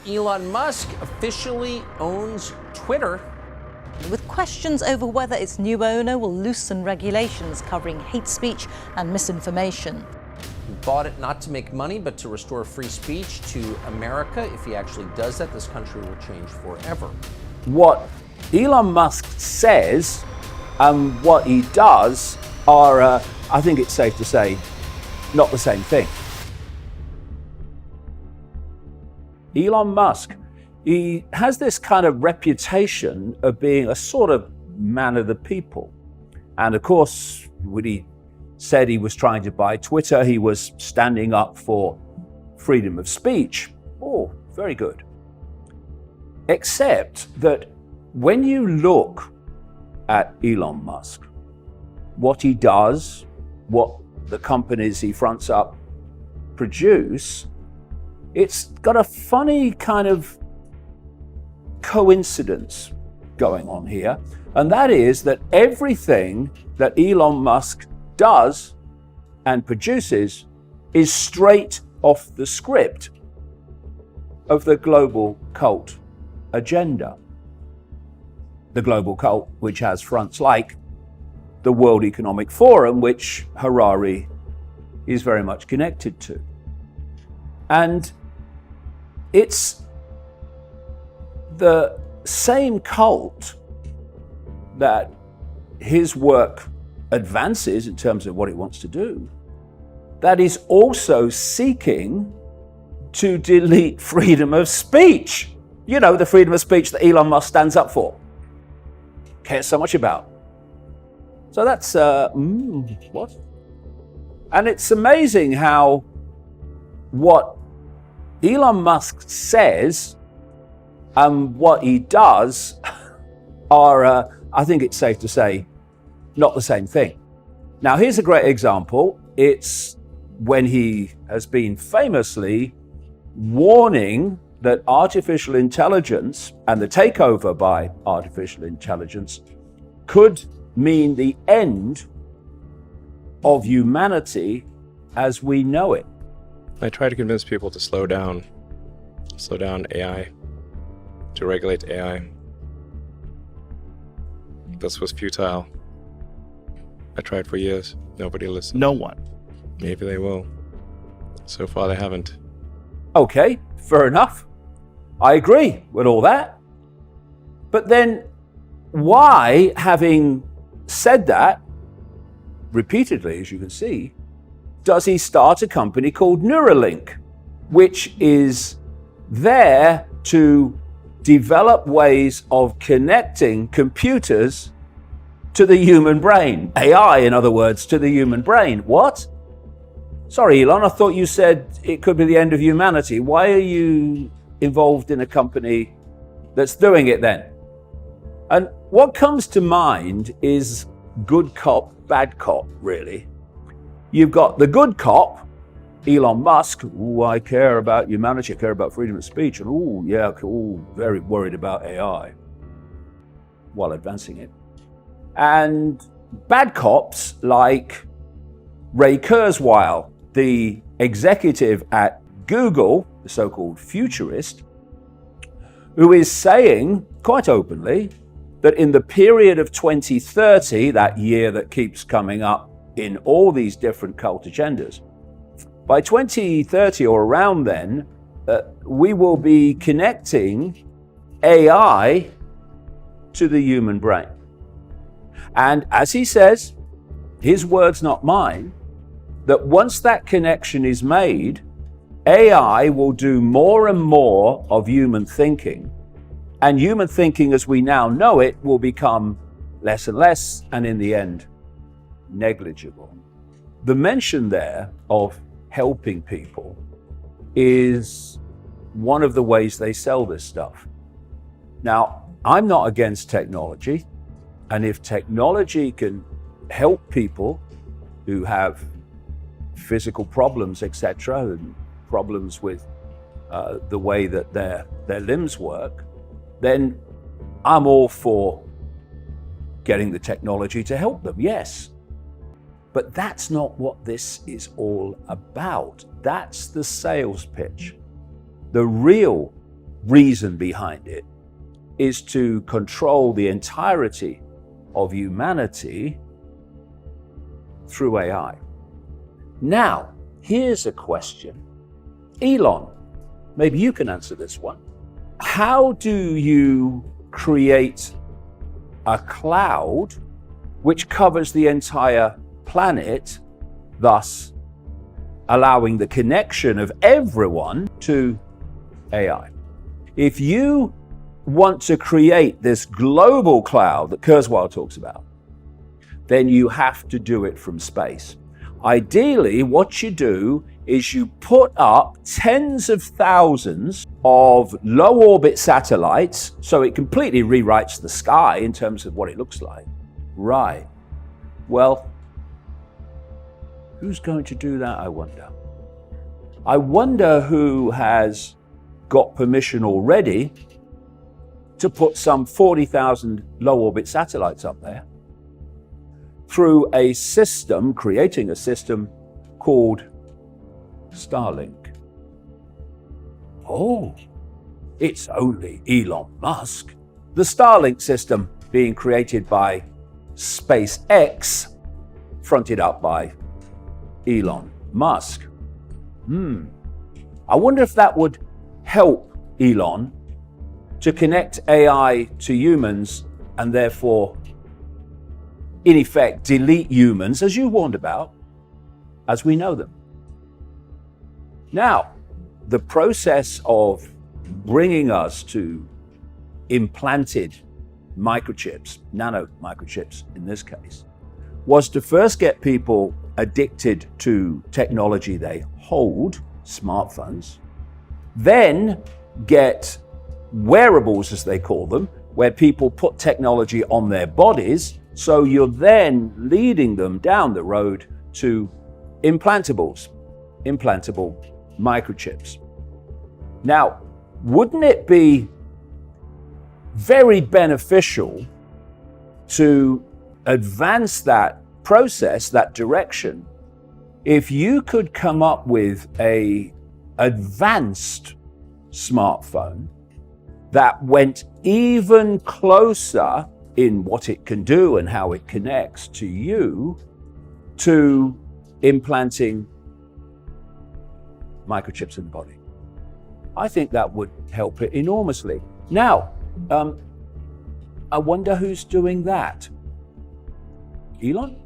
Elon Musk officially owns Twitter. With questions over whether its new owner will loosen regulations covering hate speech and misinformation. He bought it not to make money, but to restore free speech to America. If he actually does that, this country will change forever. What Elon Musk says and what he does are, I think it's safe to say, not the same thing. Elon Musk, he has this kind of reputation of being a sort of man of the people. And of course, when he said he was trying to buy Twitter, he was standing up for freedom of speech. Oh, very good. Except that when you look at Elon Musk, what he does, what the companies he fronts up produce, it's got a funny kind of coincidence going on here. And that is that everything that Elon Musk does and produces is straight off the script of the global cult agenda. The global cult, which has fronts like the World Economic Forum, which Harari is very much connected to. And it's the same cult that his work advances in terms of what it wants to do, that is also seeking to delete freedom of speech. You know, the freedom of speech that Elon Musk stands up for, cares so much about. So that's, what? And it's amazing how what Elon Musk says and what he does are, I think it's safe to say, not the same thing. Now, here's a great example. It's when he has been famously warning that artificial intelligence and the takeover by artificial intelligence could mean the end of humanity as we know it. I try to convince people to slow down AI, to regulate AI. This was futile. I tried for years. Nobody listened. No one. Maybe they will. So far, they haven't. Okay, fair enough. I agree with all that. But then why, having said that repeatedly, as you can see, does he start a company called Neuralink, which is there to develop ways of connecting computers to the human brain? AI, in other words, to the human brain. What? Sorry, Elon, I thought you said it could be the end of humanity. Why are you involved in a company that's doing it then? And what comes to mind is good cop, bad cop, really. You've got the good cop, Elon Musk. Ooh, I care about humanity, I care about freedom of speech. And ooh, yeah, ooh, very worried about AI while advancing it. And bad cops like Ray Kurzweil, the executive at Google, the so-called futurist, who is saying quite openly that in the period of 2030, that year that keeps coming up in all these different cult agendas, by 2030 or around then, we will be connecting AI to the human brain. And as he says, his words, not mine, that once that connection is made, AI will do more and more of human thinking, and human thinking as we now know it will become less and less, and in the end, negligible. The mention there of helping people is one of the ways they sell this stuff. Now, I'm not against technology, and if technology can help people who have physical problems, etc., and problems with the way that their limbs work, then I'm all for getting the technology to help them, yes. But that's not what this is all about. That's the sales pitch. The real reason behind it is to control the entirety of humanity through AI. Now, here's a question. Elon, maybe you can answer this one. How do you create a cloud which covers the entire planet, thus allowing the connection of everyone to AI? If you want to create this global cloud that Kurzweil talks about, then you have to do it from space. Ideally, what you do is you put up tens of thousands of low orbit satellites, so it completely rewrites the sky in terms of what it looks like. Right. Well, who's going to do that, I wonder? I wonder who has got permission already to put some 40,000 low orbit satellites up there through a system, creating a system called Starlink. Oh, it's only Elon Musk. The Starlink system being created by SpaceX, fronted up by Elon Musk. I wonder if that would help Elon to connect AI to humans and therefore, in effect, delete humans, as you warned about, as we know them. Now, the process of bringing us to implanted microchips, nano microchips in this case, was to first get people addicted to technology they hold, smartphones, then get wearables, as they call them, where people put technology on their bodies, so you're then leading them down the road to implantable microchips. Now, wouldn't it be very beneficial to advance that process, that direction, if you could come up with an advanced smartphone that went even closer in what it can do and how it connects to you to implanting microchips in the body? I think that would help it enormously. Now, I wonder who's doing that. Elon?